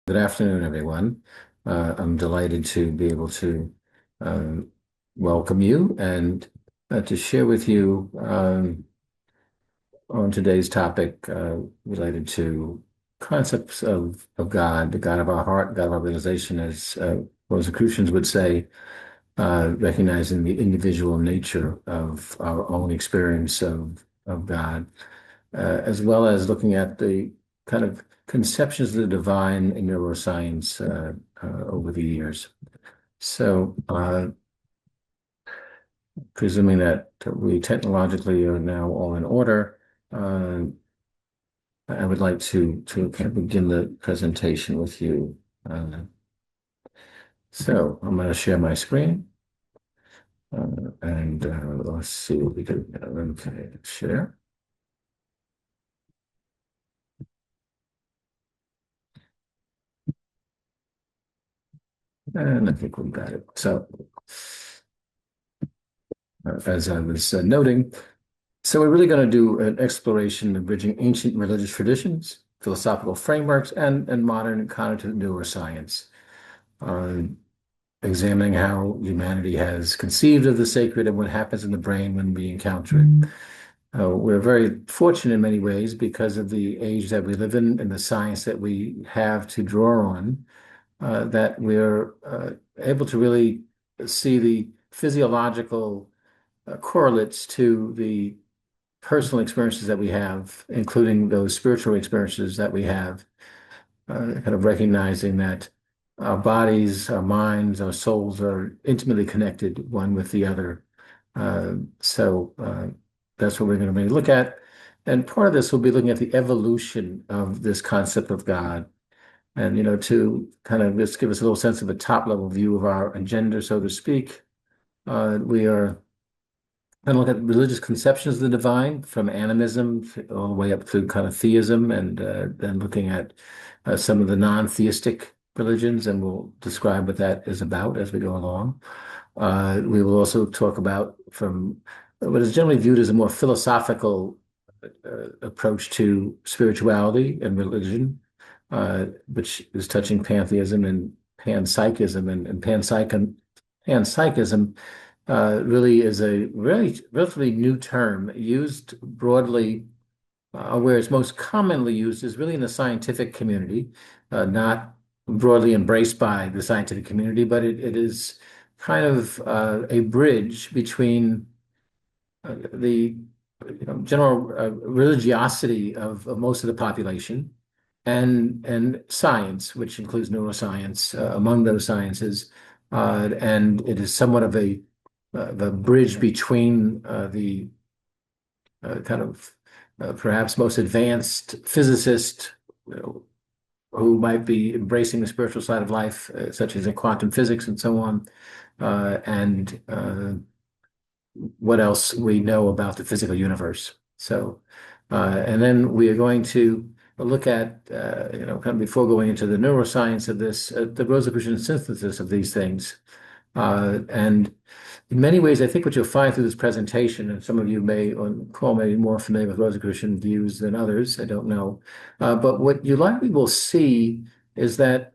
Good afternoon, everyone. I'm delighted to be able to uh, welcome you and to share with you on today's topic related to concepts of God, the God of our heart, God of our realization, as Rosicrucians would say, recognizing the individual nature of our own experience of God, as well as looking at the kind of conceptions of the divine in neuroscience over the years. So, presuming that we technologically are now all in order, uh, I would like to kind of begin the presentation with you. So, I'm going to share my screen, and let's see what we can. Okay, share. And I think we got it. So, as I was noting, so we're really going to do an exploration of bridging ancient religious traditions, philosophical frameworks, and modern cognitive neuroscience, uh, examining how humanity has conceived of the sacred and what happens in the brain when we encounter it. We're very fortunate in many ways because of the age that we live in and the science that we have to draw on, that we're able to really see the physiological correlates to the personal experiences that we have, including those spiritual experiences that we have, kind of recognizing that our bodies, our minds, our souls are intimately connected one with the other. So that's what we're going to really look at. And part of this will be looking at the evolution of this concept of God. And, to kind of just give us a little sense of a top level view of our agenda, so to speak, we are and look at religious conceptions of the divine from animism all the way up to kind of theism, and then looking at some of the non-theistic religions, and we'll describe what that is about as we go along. We will also talk about from what is generally viewed as a more philosophical approach to spirituality and religion, which is touching pantheism and panpsychism, and panpsychism really is a really relatively new term used broadly, where it's most commonly used is really in the scientific community, not broadly embraced by the scientific community, but it is kind of a bridge between the general religiosity of most of the population and science, which includes neuroscience among those sciences. And it is somewhat of the bridge between the kind of perhaps most advanced physicist, who might be embracing the spiritual side of life, such as in quantum physics and so on, and what else we know about the physical universe. So, and then we are going to look at, kind of before going into the neuroscience of this, the Rosicrucian synthesis of these things. And in many ways, I think what you'll find through this presentation, and some of you may on the call may be more familiar with Rosicrucian views than others, I don't know. But what you likely will see is that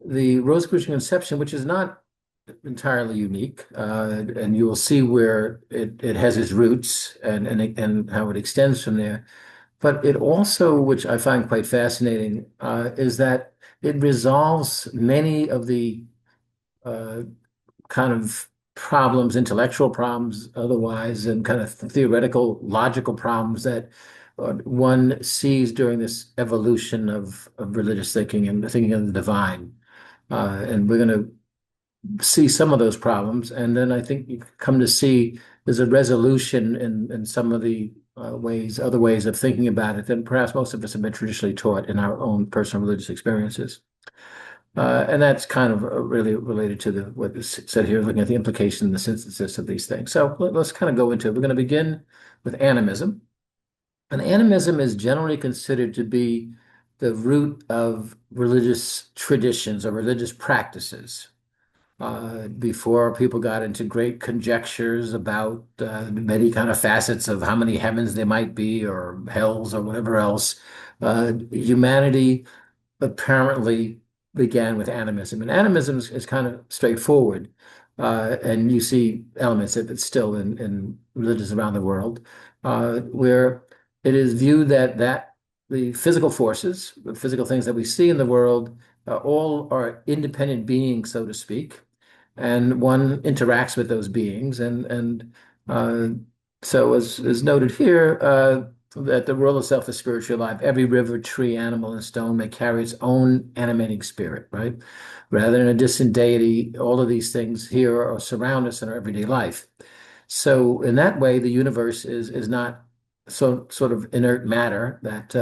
the Rosicrucian conception, which is not entirely unique, and you will see where it has its roots and how it extends from there. But it also, which I find quite fascinating, is that it resolves many of the uh, kind of problems, intellectual problems, otherwise, and kind of theoretical, logical problems that one sees during this evolution of religious thinking and thinking of the divine. And we're going to see some of those problems, and then I think you come to see there's a resolution in some of the other ways of thinking about it than perhaps most of us have been traditionally taught in our own personal religious experiences. And that's kind of really related to what is said here, looking at the implication and the synthesis of these things. So let's kind of go into it. We're going to begin with animism. And animism is generally considered to be the root of religious traditions or religious practices. Before people got into great conjectures about many kind of facets of how many heavens there might be or hells or whatever else, humanity apparently began with animism. And animism is kind of straightforward. And you see elements of it still in religions around the world, where it is viewed that the physical forces, the physical things that we see in the world, all are independent beings, so to speak, and one interacts with those beings. Uh, so, as noted here, that the world itself is spiritually alive. Every river, tree, animal, and stone may carry its own animating spirit, right? Rather than a distant deity, all of these things here are surround us in our everyday life. So, in that way, the universe is not so sort of inert matter that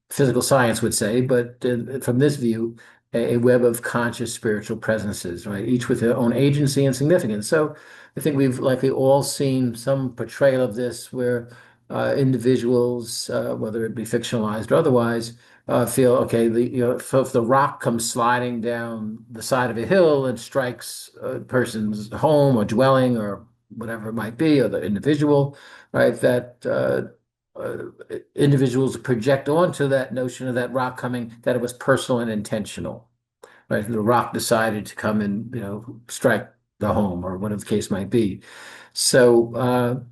physical science would say, but from this view, a web of conscious spiritual presences, right? Each with their own agency and significance. So, I think we've likely all seen some portrayal of this where individuals, whether it be fictionalized or otherwise, feel okay. So if the rock comes sliding down the side of a hill and strikes a person's home or dwelling or whatever it might be, or the individual, right? That uh, individuals project onto that notion of that rock coming that it was personal and intentional, right? The rock decided to come and strike the home or whatever the case might be. So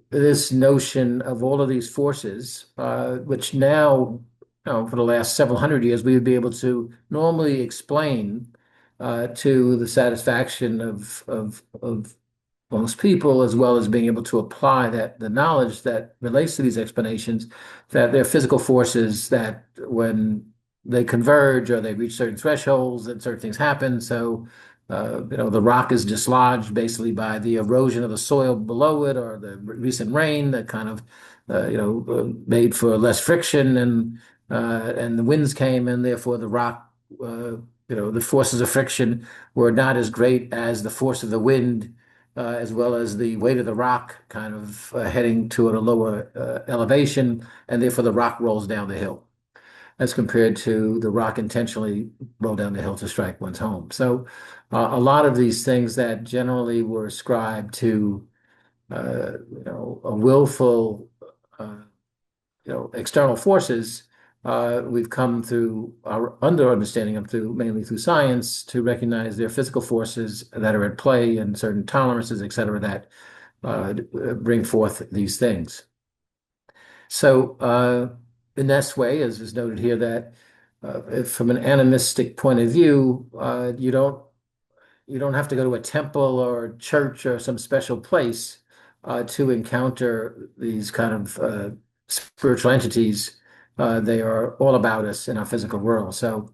this notion of all of these forces, which now, for the last several hundred years, we would be able to normally explain to the satisfaction of most people, as well as being able to apply that the knowledge that relates to these explanations, that they're physical forces that when they converge or they reach certain thresholds, that certain things happen. So, the rock is dislodged basically by the erosion of the soil below it or the recent rain that kind of, made for less friction and the winds came and therefore the rock, the forces of friction were not as great as the force of the wind as well as the weight of the rock kind of heading toward a lower elevation, and therefore the rock rolls down the hill, as compared to the rock intentionally roll down the hill to strike one's home. So, a lot of these things that generally were ascribed to, a willful, uh, external forces, we've come through our understanding them through mainly through science to recognize their physical forces that are at play and certain tolerances, et cetera, that bring forth these things. So, in this way, as is noted here, that from an animistic point of view, you don't have to go to a temple or a church or some special place to encounter these kind of spiritual entities. They are all about us in our physical world. So,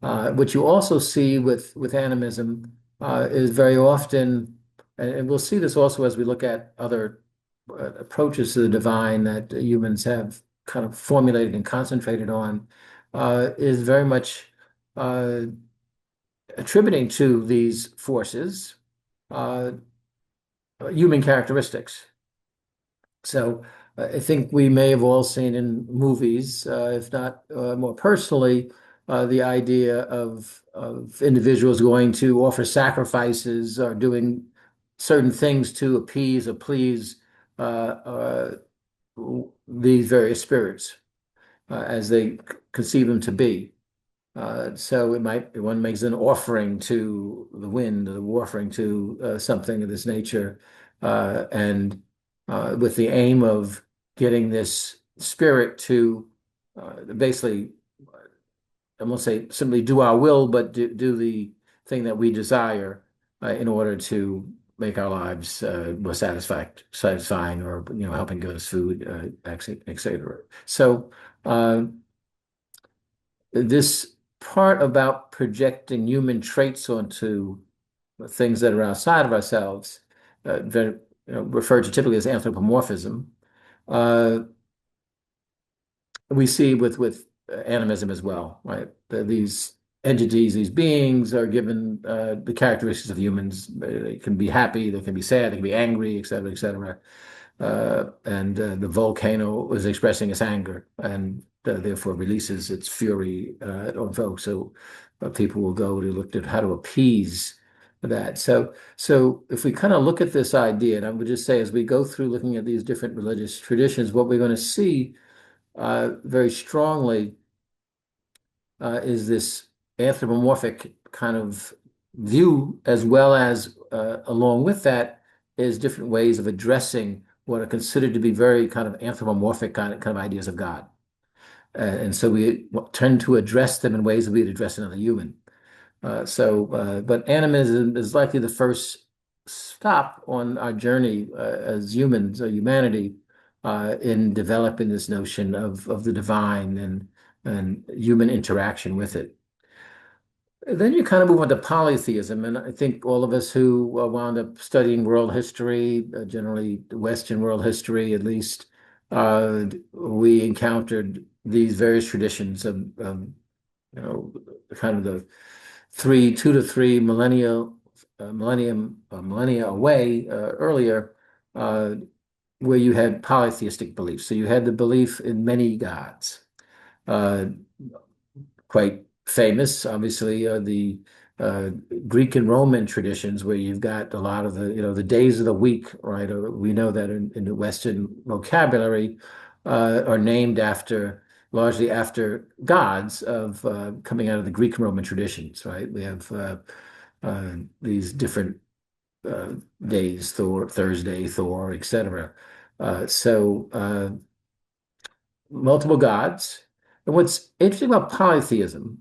what you also see with animism is very often, and we'll see this also as we look at other approaches to the divine that humans have kind of formulated and concentrated on, is very much uh, attributing to these forces uh, human characteristics. So I think we may have all seen in movies, if not more personally, the idea of individuals going to offer sacrifices or doing certain things to appease or please uh, uh, these various spirits as they conceive them to be. So one makes an offering to the wind, or offering to something of this nature, and with the aim of getting this spirit to basically, I won't say simply do our will, but do the thing that we desire in order to make our lives more satisfying, or helping give us food, etc. So. This part about projecting human traits onto things that are outside of ourselves, very, referred to typically as anthropomorphism, uh, we see with animism as well, right? These entities, these beings are given the characteristics of humans. They can be happy, they can be sad, they can be angry, et cetera, et cetera. And the volcano is expressing its anger and therefore releases its fury on folks. So people will go to look at how to appease that. So if we kind of look at this idea, and I would just say as we go through looking at these different religious traditions, what we're going to see very strongly is this anthropomorphic kind of view, as well as along with that is different ways of addressing what are considered to be very kind of anthropomorphic kind of ideas of God. And so we tend to address them in ways that we'd address another human. But animism is likely the first stop on our journey as humans, or humanity, in developing this notion of the divine and human interaction with it. Then you kind of move on to polytheism, and I think all of us who wound up studying world history, generally Western world history at least, we encountered these various traditions of kind of the 2 to 3 millennia away earlier, uh, where you had polytheistic beliefs. So you had the belief in many gods. Uh, Quite famous, obviously, the uh, Greek and Roman traditions, where you've got a lot of the days of the week, right? Or we know that in the Western vocabulary are named largely after gods of coming out of the Greek and Roman traditions, right? We have these different uh, days, Thor, Thursday, Thor, etc. So multiple gods. And what's interesting about polytheism,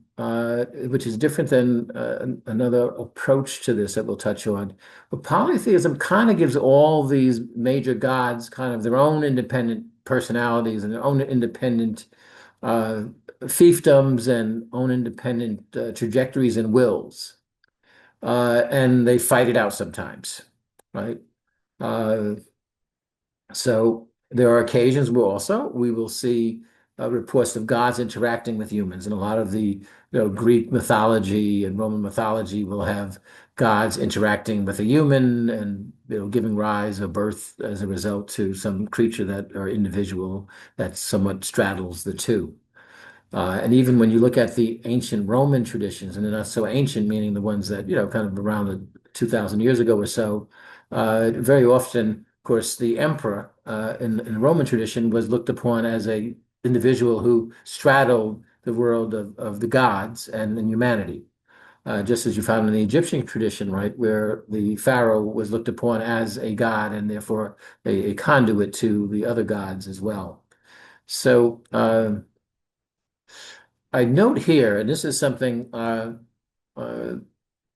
which is different than another approach to this that we'll touch on, but polytheism kind of gives all these major gods kind of their own independent personalities and their own independent uh, fiefdoms and own independent trajectories and wills. And they fight it out sometimes, right? Uh, so there are occasions where also we will see reports of gods interacting with humans, and a lot of the Greek mythology and Roman mythology will have gods interacting with a human and giving rise or birth as a result to some creature that or individual that somewhat straddles the two. And even when you look at the ancient Roman traditions, and they're not so ancient, meaning the ones that, kind of around the 2,000 years ago or so, very often, of course, the emperor in the Roman tradition was looked upon as a individual who straddled the world of the gods and in humanity. Just as you found in the Egyptian tradition, right, where the pharaoh was looked upon as a god and therefore a conduit to the other gods as well. So, I note here, and this is something uh,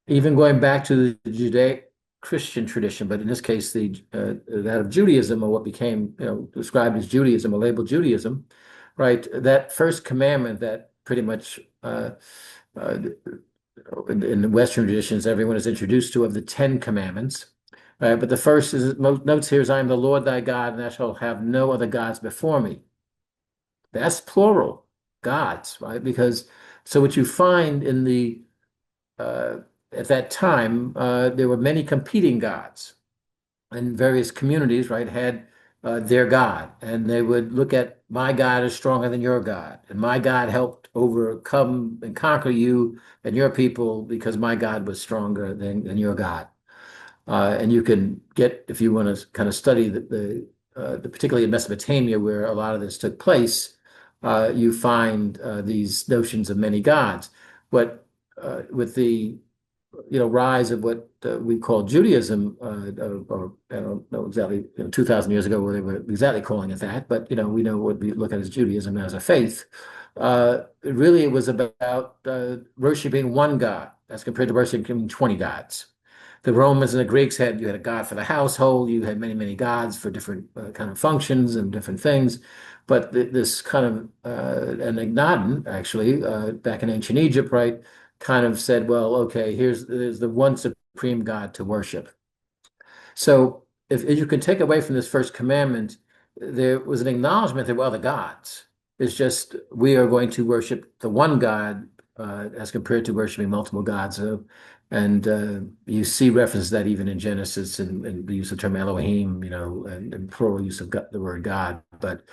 even going back to the Judeo-Christian tradition, but in this case, that of Judaism, or what became described as Judaism or labeled Judaism, right? That first commandment that pretty much uh, in the Western traditions everyone is introduced to, of the Ten Commandments. Right? But the first is notes here is, "I am the Lord thy God, and thou shalt have no other gods before me." That's plural gods, right? Because so what you find in the uh, at that time, there were many competing gods, and various communities, right, had their god, and they would look at, my God is stronger than your God, and my God helped overcome and conquer you and your people because my God was stronger than your God. And you can get, if you want to kind of study particularly in Mesopotamia, where a lot of this took place, you find these notions of many gods. But with the rise of what we call Judaism, or I don't know exactly 2,000 years ago where they were exactly calling it that, but we know what we look at as Judaism as a faith. Really, it was about worshiping one God as compared to worshiping 20 gods. The Romans and the Greeks you had a god for the household, you had many, many gods for different kind of functions and different things. But this kind of, and Akhenaten, actually, back in ancient Egypt, right, kind of said, well, okay, there's the one supreme God to worship. So if you can take away from this first commandment, there was an acknowledgement there were other gods. It's just we are going to worship the one God as compared to worshiping multiple gods. And you see references to that even in Genesis and the use of the term Elohim, and plural use of God, the word God. But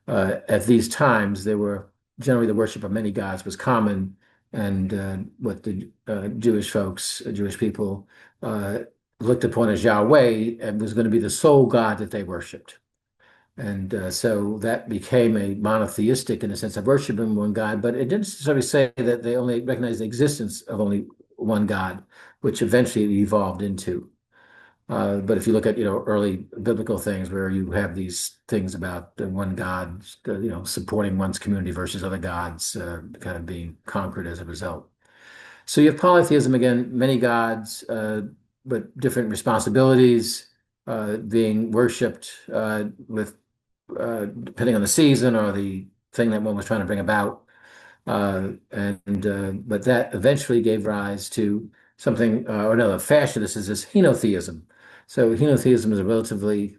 at these times, there were generally the worship of many gods was common, and what the Jewish people, looked upon as Yahweh and was going to be the sole God that they worshipped. And so that became a monotheistic in the sense of worshiping one God, but it didn't necessarily say that they only recognized the existence of only one God, which eventually it evolved into. But if you look at, early biblical things where you have these things about one God, supporting one's community versus other gods, kind of being conquered as a result. So you have polytheism again, many gods, but different responsibilities, being worshipped with depending on the season or the thing that one was trying to bring about. But that eventually gave rise to something or another fashion. This is this henotheism. So henotheism is a relatively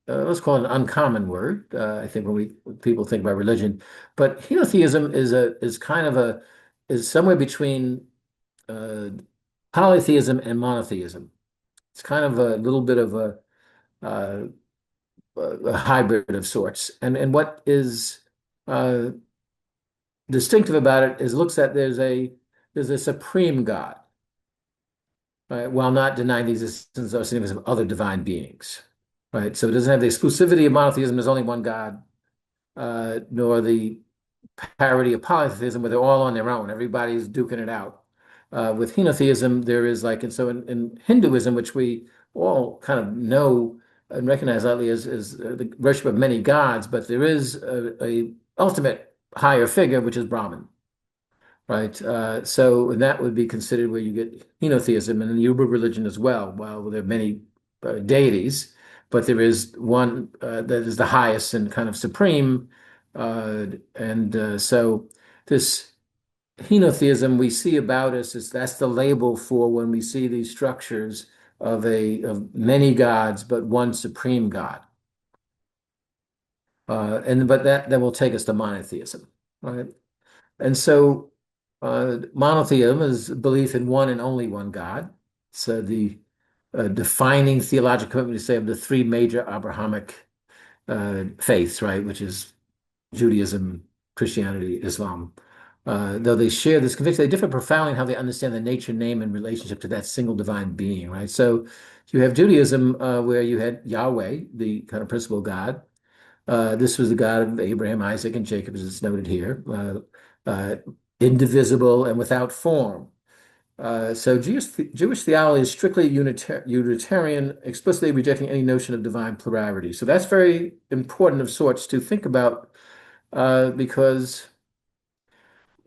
let's call it an uncommon word. I think when people think about religion, but henotheism is kind of a is somewhere between uh, polytheism and monotheism. It's kind of a little bit of uh, a hybrid of sorts. And what is uh, distinctive about it is looks at there's a supreme God, right, while not denying the existence or significance of other divine beings, right? So it doesn't have the exclusivity of monotheism. There's only one God, nor the parody of polytheism where they're all on their own. Everybody's duking it out. With henotheism, there is like, and so in Hinduism, which we all kind of know and recognize lightly as the worship of many gods, but there is a ultimate higher figure, which is Brahman, right? So that would be considered where you get henotheism and in the Uber religion as well. While there are many deities, but there is one that is the highest and kind of supreme. So this henotheism we see about us is that's the label for when we see these structures of many gods, but one supreme God. But that will take us to monotheism, right? And so monotheism is belief in one and only one God. So the defining theological commitment to say of the three major Abrahamic faiths, right, which is Judaism, Christianity, Islam. Though they share this conviction, they differ profoundly in how they understand the nature, name, and relationship to that single divine being, right? So you have Judaism where you had Yahweh, the kind of principal God. This was the God of Abraham, Isaac, and Jacob, as it's noted here, indivisible and without form. So Jewish theology is strictly Unitarian, explicitly rejecting any notion of divine plurality. So that's very important of sorts to think about because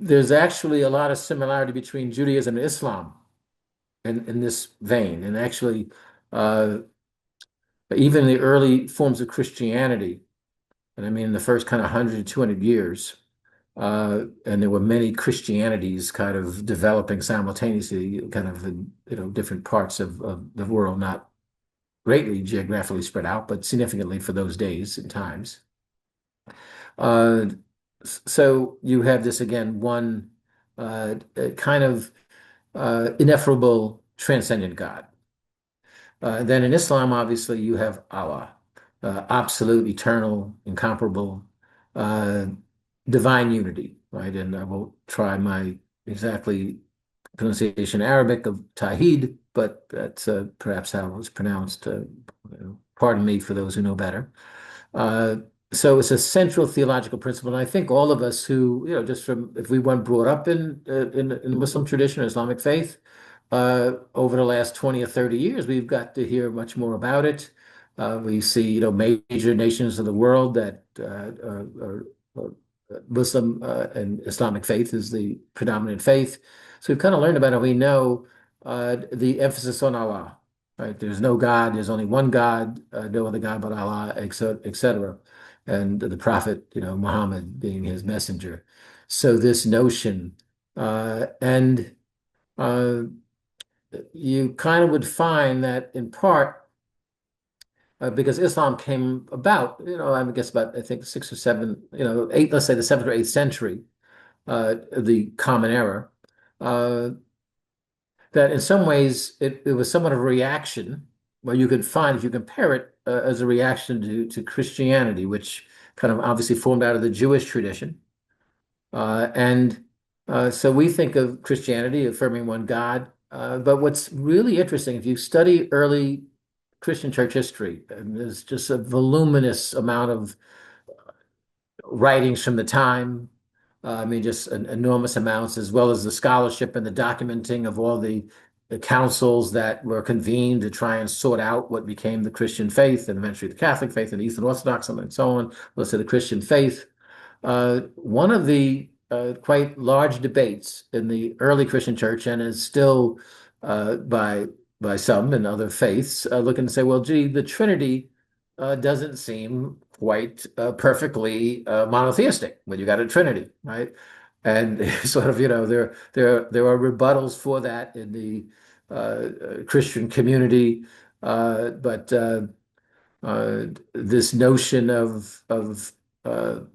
there's actually a lot of similarity between Judaism and Islam in this vein. And actually, uh, even the early forms of Christianity, and I mean in the first kind of 100 to 200 years, and there were many Christianities kind of developing simultaneously, kind of in different parts of the world, not greatly geographically spread out, but significantly for those days and times. Uh, so you have this again, one kind of ineffable, transcendent God. Then in Islam, obviously, you have Allah, absolute, eternal, incomparable, uh, divine unity, right? And I won't try my exactly pronunciation Arabic of Tawhid, but that's perhaps how it was pronounced. Pardon me for those who know better. Uh, so it's a central theological principle, and I think all of us who, just from if we weren't brought up in Muslim tradition or Islamic faith, over the last 20 or 30 years, we've got to hear much more about it. We see, major nations of the world that Muslim and Islamic faith is the predominant faith. So we've kind of learned about it. We know the emphasis on Allah, right? There's no God, there's only one God, no other God but Allah, etc. And the Prophet, Muhammad being his messenger. So this notion, and uh, you kind of would find that in part because Islam came about, I guess about I think six or seven, eight, let's say the seventh or eighth century, the Common Era, uh, that in some ways it was somewhat of a reaction where you could find if you compare it as a reaction to Christianity, which kind of obviously formed out of the Jewish tradition. And so we think of Christianity affirming one God. But what's really interesting, if you study early Christian church history. And there's just a voluminous amount of writings from the time. I mean, just enormous amounts, as well as the scholarship and the documenting of all the councils that were convened to try and sort out what became the Christian faith and eventually the Catholic faith and the Eastern Orthodox and so on. Let's say the Christian faith. One of the quite large debates in the early Christian church, and is still by some in other faiths, looking to say, well, gee, the Trinity doesn't seem quite perfectly monotheistic when you got a Trinity, right? And sort of, there are rebuttals for that in the Christian community, but this notion of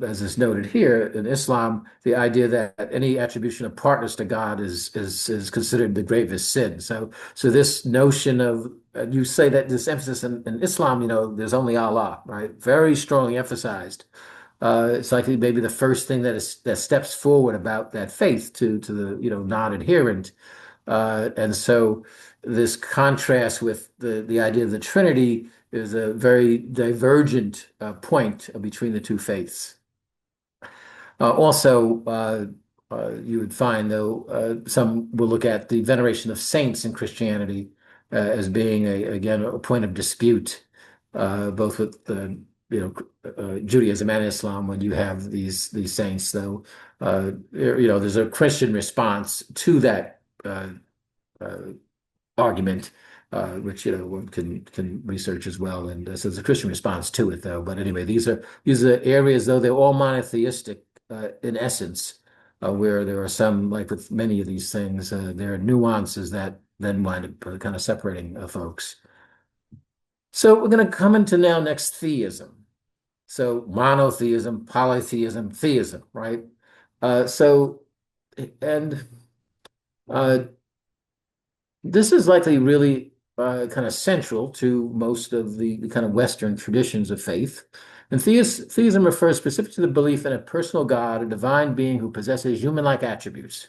as is noted here in Islam, the idea that any attribution of partners to God is considered the gravest sin. So this notion of you say that this emphasis in Islam, there's only Allah, right? Very strongly emphasized. It's likely maybe the first thing that steps forward about that faith to the non-adherent. And so this contrast with the idea of the Trinity is a very divergent point between the two faiths. You would find, though, some will look at the veneration of saints in Christianity as being, again, a point of dispute, both with Judaism and Islam, when you have these saints, though. There's a Christian response to that uh, argument, which one can research as well. And so there's a Christian response to it, though. But anyway, these are areas, though they're all monotheistic in essence, where there are some, like with many of these things, there are nuances that then wind up kind of separating folks. So we're going to come into now next theism. So monotheism, polytheism, theism, right? So and this is likely really kind of central to most of the kind of Western traditions of faith. And theism refers specifically to the belief in a personal God, a divine being who possesses human-like attributes,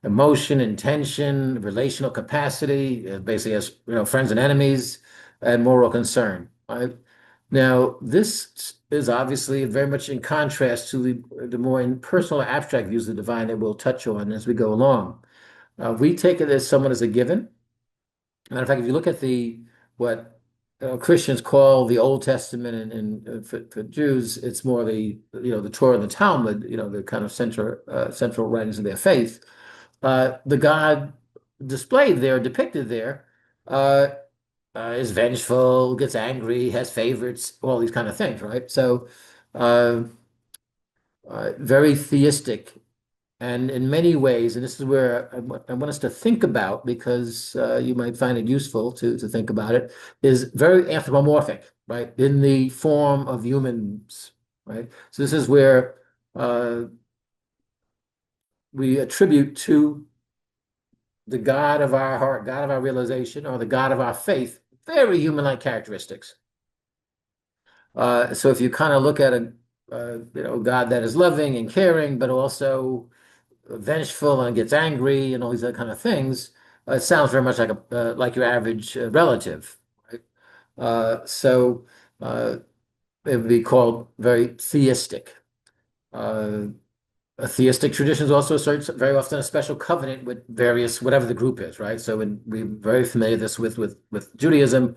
emotion, intention, relational capacity, basically has friends and enemies, and moral concern. Right? Now, this is obviously very much in contrast to the more impersonal, abstract views of the divine that we'll touch on as we go along. We take it as someone as a given. Matter of fact, if you look at what Christians call the Old Testament, and for Jews, it's more the Torah and the Talmud, the kind of central writings of their faith. The God displayed there, depicted there, is vengeful, gets angry, has favorites, all these kind of things, right? So, very theistic. And in many ways, and this is where I want us to think about, because you might find it useful to think about it, is very anthropomorphic, right? In the form of humans, right? So this is where we attribute to the God of our heart, God of our realization, or the God of our faith, very human-like characteristics. So if you kind of look at a God that is loving and caring, but also vengeful and gets angry and all these other kind of things, it sounds very much like your average relative, right? It would be called very theistic. A theistic traditions also asserts very often a special covenant with various, whatever the group is, right? So we're very familiar with Judaism,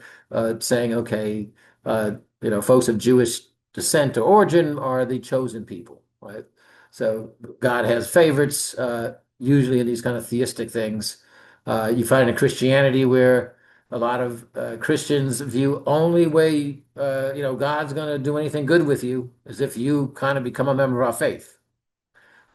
saying, okay, folks of Jewish descent or origin are the chosen people, right? So God has favorites, usually in these kind of theistic things. You find in Christianity where a lot of Christians view only way God's going to do anything good with you is if you kind of become a member of our faith,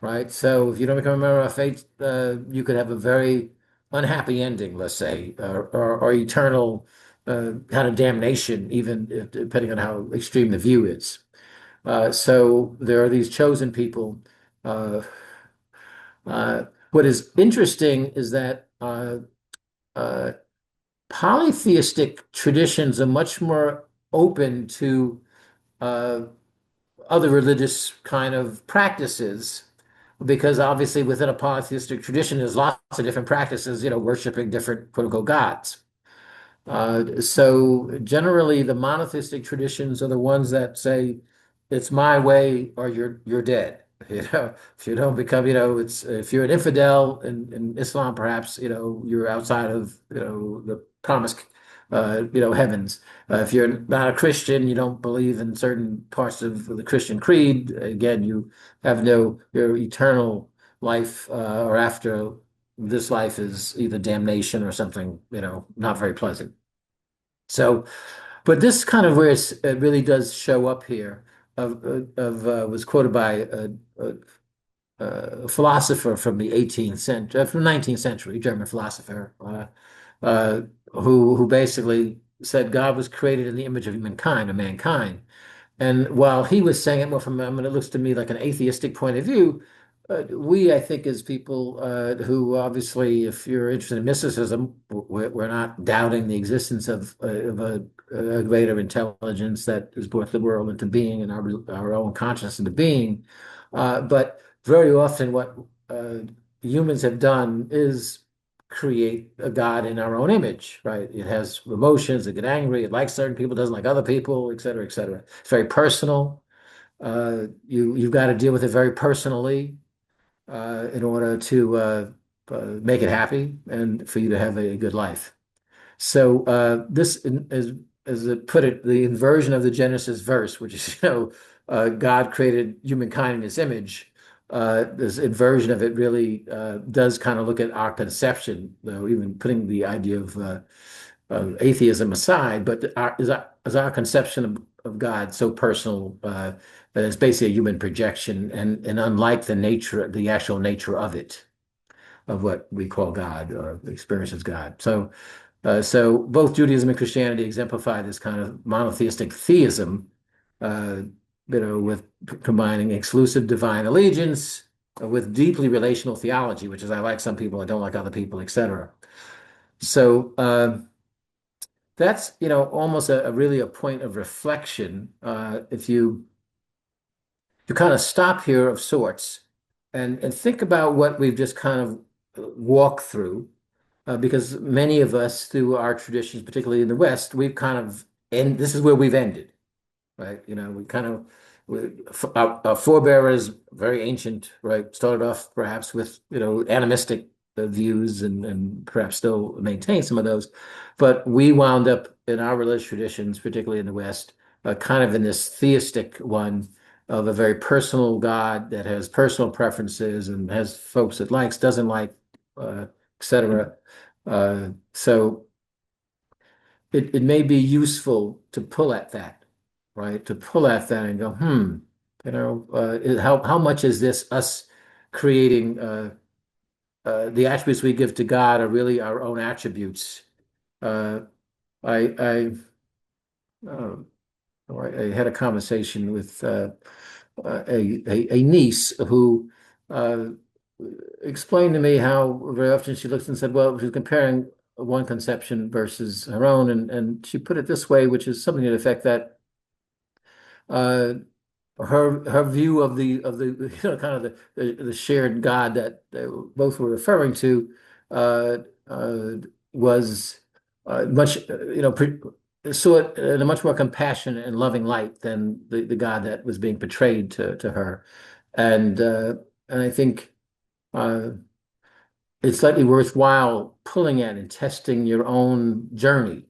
right? So if you don't become a member of our faith, you could have a very unhappy ending, let's say, or eternal kind of damnation, even depending on how extreme the view is. So there are these chosen people. Uh, what is interesting is that uh, polytheistic traditions are much more open to uh, other religious kind of practices, because obviously within a polytheistic tradition, there's lots of different practices, worshiping different quote unquote gods. So generally, the monotheistic traditions are the ones that say it's my way or you're dead. You know, if you don't become, it's if you're an infidel in Islam, perhaps, you're outside of, the promised, heavens. If you're not a Christian, you don't believe in certain parts of the Christian creed. Again, you have no your eternal life, or after this life is either damnation or something, not very pleasant. So, but this kind of where it really does show up here was quoted by a philosopher from the 18th century, from the 19th century, German philosopher, uh, who basically said God was created in the image of humankind or mankind. And while he was saying it more from, I mean, it looks to me like an atheistic point of view, I think, as people who obviously, if you're interested in mysticism, we're not doubting the existence of a greater intelligence that has brought the world into being and our own consciousness into being. But very often, what uh, humans have done is create a God in our own image, right? It has emotions, it get angry, it likes certain people, doesn't like other people, et cetera, et cetera. It's very personal. You've got to deal with it very personally in order to make it happy and for you to have a good life. So as it put it, the inversion of the Genesis verse, which is, God created humankind in his image. This inversion of it really does kind of look at our conception, though, even putting the idea of atheism aside, but is our conception of God so personal that it's basically a human projection and unlike the actual nature of it, of what we call God or experience as God. So both Judaism and Christianity exemplify this kind of monotheistic theism, uh, with combining exclusive divine allegiance with deeply relational theology, which is I like some people, I don't like other people, etc. So that's, almost a really a point of reflection. If you kind of stop here of sorts and think about what we've just kind of walked through, because many of us, through our traditions, particularly in the West, we've kind of, and this is where we've ended, right? We kind of, our forebearers, very ancient, right, started off perhaps with, animistic views and perhaps still maintain some of those. But we wound up in our religious traditions, particularly in the West, kind of in this theistic one of a very personal God that has personal preferences and has folks it likes, doesn't like, etc. So it may be useful to pull at that, right? To pull at that and go, how much is this us creating the attributes we give to God are really our own attributes? Uh, I uh, I had a conversation with a niece who uh, explained to me how very often she looks and said, well, she's comparing one conception versus her own, and she put it this way, which is something to the effect that uh, her view of the kind of the shared God that they both were referring to uh, uh, was much saw it in a much more compassionate and loving light than the God that was being portrayed to her, and uh, and I think uh, it's slightly worthwhile pulling at and testing your own journey,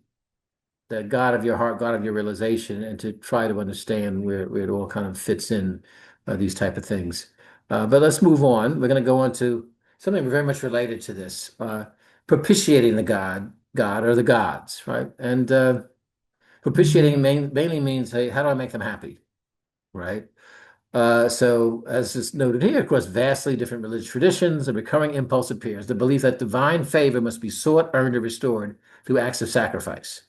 the God of your heart, God of your realization, and to try to understand where it all kind of fits in, these type of things. But let's move on. We're going to go on to something very much related to this, propitiating the God or the gods, right? And propitiating mainly means, hey, how do I make them happy, right? So, as is noted here, of course, vastly different religious traditions, a recurring impulse appears, the belief that divine favor must be sought, earned, or restored through acts of sacrifice,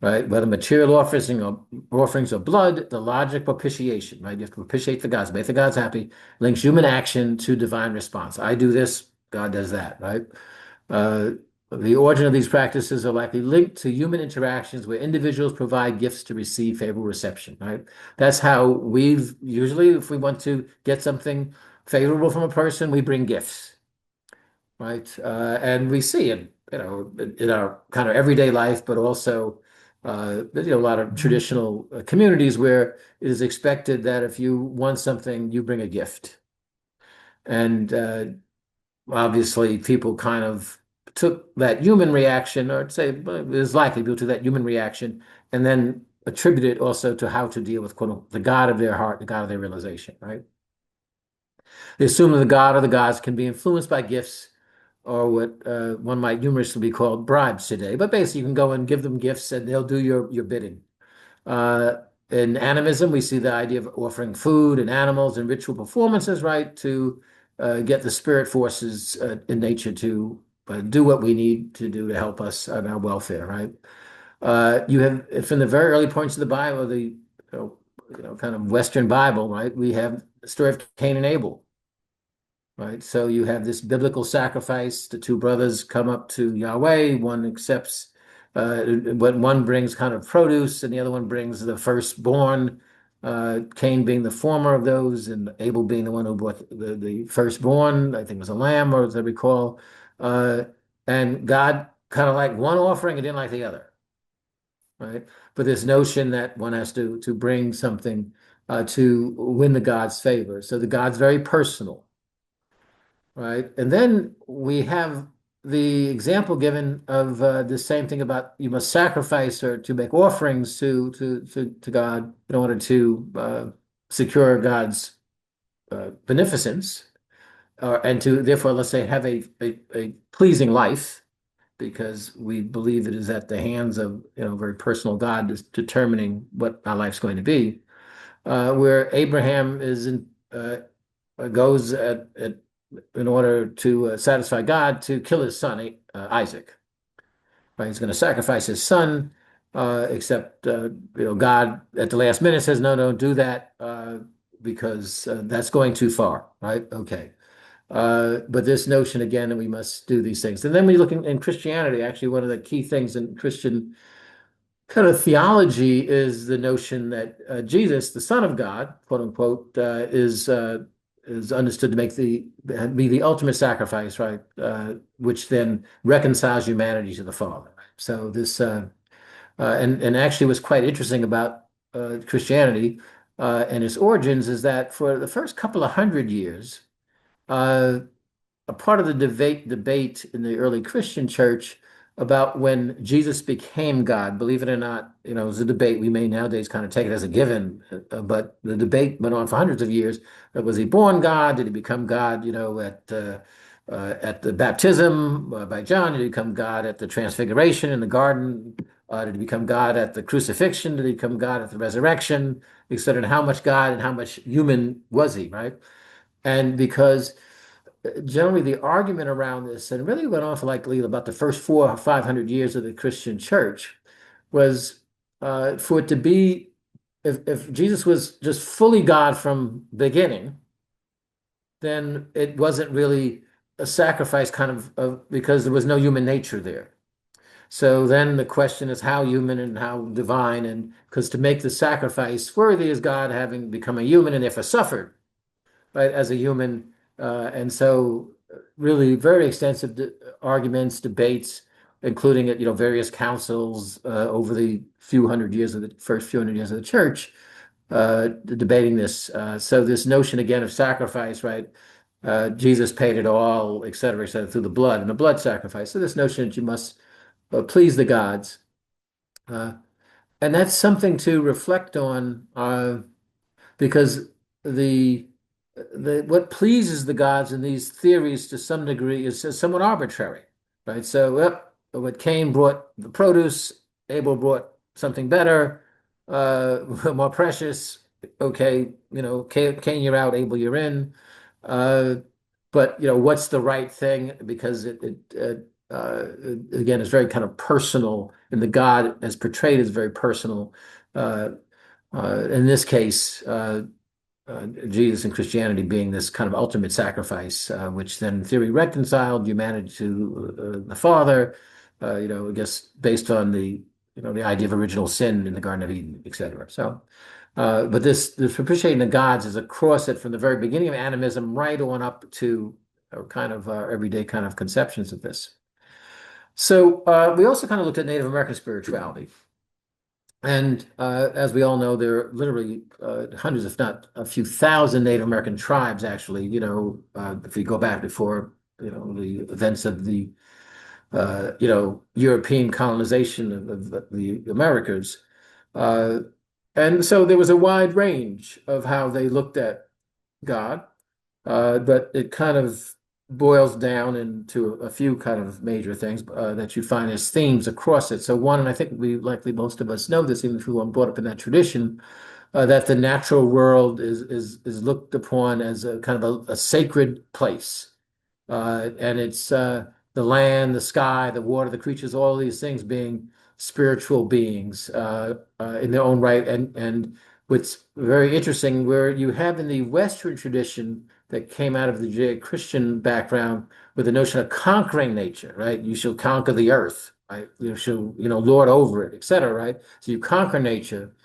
right? Whether material offerings or blood, the logic propitiation, right? You have to propitiate the gods, make the gods happy, links human action to divine response. I do this, God does that, right? Uh, the origin of these practices are likely linked to human interactions where individuals provide gifts to receive favorable reception, right? That's how we've usually, if we want to get something favorable from a person, we bring gifts, right? And we see it. in our kind of everyday life, but also a lot of traditional communities where it is expected that if you want something, you bring a gift. And obviously, people kind of took that human reaction, or I'd say it is likely people took that human reaction, and then attribute it also to how to deal with, quote unquote, the God of their heart, the God of their realization, right? They assume that the God or the gods can be influenced by gifts or what one might humorously be called bribes today. But basically, you can go and give them gifts and they'll do your bidding. Uh, in animism, we see the idea of offering food and animals and ritual performances, right, to get the spirit forces in nature to do what we need to do to help us on our welfare, right? You have, from the very early points of the Bible, the kind of Western Bible, right? We have the story of Cain and Abel, right? So you have this biblical sacrifice. The two brothers come up to Yahweh. One accepts what one brings kind of produce, and the other one brings the firstborn. Cain being the former of those, and Abel being the one who brought the firstborn. I think it was a lamb, or as I recall. Uh, and God kind of like one offering and didn't like the other, right? But this notion that one has to bring something to win the God's favor. So the God's very personal, right? And then we have the example given of the same thing about you must sacrifice or to make offerings to God in order to secure God's beneficence, and to therefore, let's say, have a pleasing life, because we believe it is at the hands of very personal God is determining what our life's going to be. Where Abraham is goes in order to satisfy God to kill his son Isaac. Right? He's going to sacrifice his son, except God at the last minute says, no, don't do that because that's going too far. Right? Okay. But this notion again that we must do these things, and then we look in Christianity. Actually, one of the key things in Christian kind of theology is the notion that Jesus, the Son of God, quote unquote, is understood to be the ultimate sacrifice, right? Which then reconciles humanity to the Father. So this and actually was quite interesting about Christianity and its origins is that for the first couple of hundred years, uh, a part of the debate in the early Christian church about when Jesus became God. Believe it or not, it was a debate. We may nowadays kind of take it as a given, but the debate went on for hundreds of years. Was he born God? Did he become God? At the baptism by John? Did he become God at the transfiguration in the garden? Did he become God at the crucifixion? Did he become God at the resurrection? Etc. And how much God and how much human was he? Right? And because generally the argument around this, and really went on for like about the first 400 or 500 years of the Christian church, was for it to be, if Jesus was just fully God from beginning, then it wasn't really a sacrifice because there was no human nature there. So then the question is how human and how divine, and because to make the sacrifice worthy is God having become a human and therefore suffered, right, as a human. And so really very extensive arguments, debates, including at, various councils over the first few hundred years of the church, debating this. So this notion again of sacrifice, right? Jesus paid it all, et cetera, through the blood and the blood sacrifice. So this notion that you must please the gods. Uh, and that's something to reflect on because the what pleases the gods in these theories to some degree is somewhat arbitrary, right? So, what Cain brought the produce, Abel brought something better, more precious. Okay, Cain, you're out, Abel, you're in. Uh, but what's the right thing? Because again, it's very kind of personal, and the God as portrayed is very personal. Uh, in this case, Jesus and Christianity being this kind of ultimate sacrifice, which then in theory reconciled humanity to the Father, I guess based on the idea of original sin in the Garden of Eden, etc. So, but this propitiating the gods is across it from the very beginning of animism right on up to kind of everyday kind of conceptions of this. So we also kind of looked at Native American spirituality. And as we all know, there are literally hundreds, if not a few thousand Native American tribes, actually, if you go back before, the events of the, European colonization of the Americas. Uh, and so there was a wide range of how they looked at God. But it kind of boils down into a few kind of major things that you find as themes across it. So one, and I think we likely most of us know this, even if we weren't brought up in that tradition, that the natural world is looked upon as a kind of a sacred place. And it's the land, the sky, the water, the creatures, all these things being spiritual beings in their own right. And what's very interesting, where you have in the Western tradition that came out of the Judeo-Christian background with the notion of conquering nature, right? You shall conquer the earth, right? You shall, lord over it, etc., right? So you conquer nature,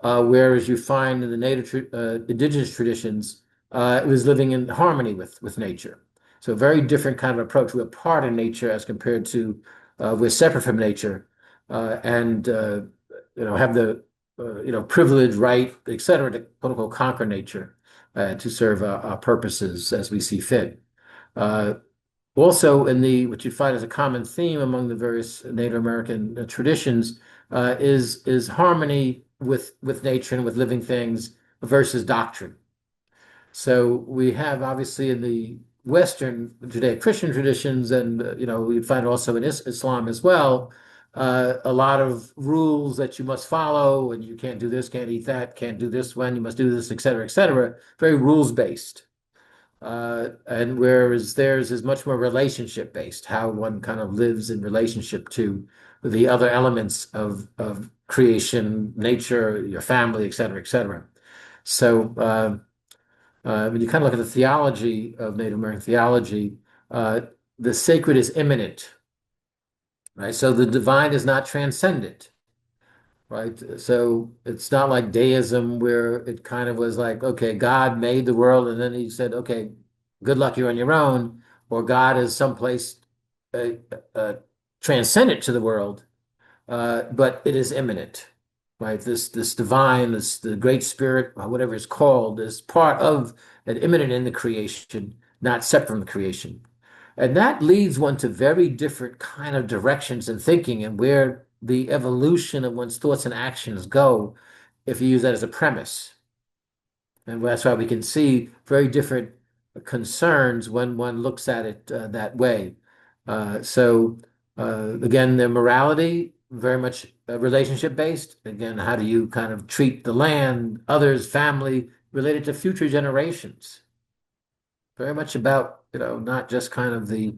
whereas you find in the indigenous traditions, it was living in harmony with nature. So a very different kind of approach. We're part of nature as compared to we're separate from nature, and have the privilege, right, et cetera, to quote unquote conquer nature to serve our purposes as we see fit. Uh, Also, in the what you find as a common theme among the various Native American traditions is harmony with nature and with living things versus doctrine. So we have obviously in the Western Judeo-Christian traditions, and we find also in Islam as well, a lot of rules that you must follow, and you can't do this, can't eat that, can't do this when, you must do this, et cetera, et cetera. Very rules based. And whereas theirs is much more relationship based, how one kind of lives in relationship to the other elements of creation, nature, your family, et cetera, et cetera. So when you kind of look at the theology of Native American theology, uh, the sacred is immanent, right? So the divine is not transcendent, right? So it's not like deism where it kind of was like, okay, God made the world and then he said, okay, good luck, you're on your own, or God is someplace uh, uh, transcendent to the world, but it is immanent, right? This divine, this the Great Spirit, or whatever it's called, is part of and immanent in the creation, not separate from the creation. And that leads one to very different kind of directions in thinking and where the evolution of one's thoughts and actions go if you use that as a premise. And that's why we can see very different concerns when one looks at it that way. So again, the morality very much relationship based. Again, how do you kind of treat the land, others, family, related to future generations? Very much about, not just kind of the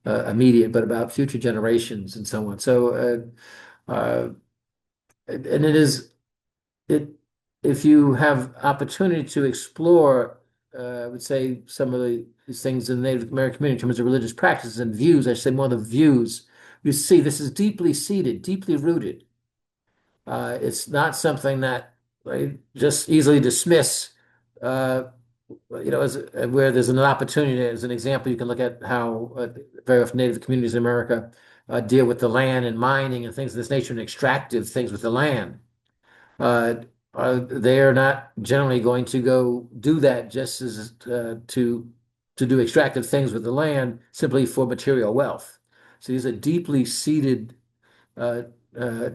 immediate, but about future generations and so on. So, and it is it if you have opportunity to explore, I would say some of these things in the Native American community in terms of religious practices and views, I should say more the views, you see this is deeply seated, deeply rooted. It's not something that right, just easily dismiss. Uh, as where there's an opportunity, as an example, you can look at how very often Native communities in America deal with the land and mining and things of this nature and extractive things with the land. Uh, they are not generally going to go do that just as to do extractive things with the land simply for material wealth. So these are deeply seated uh, uh,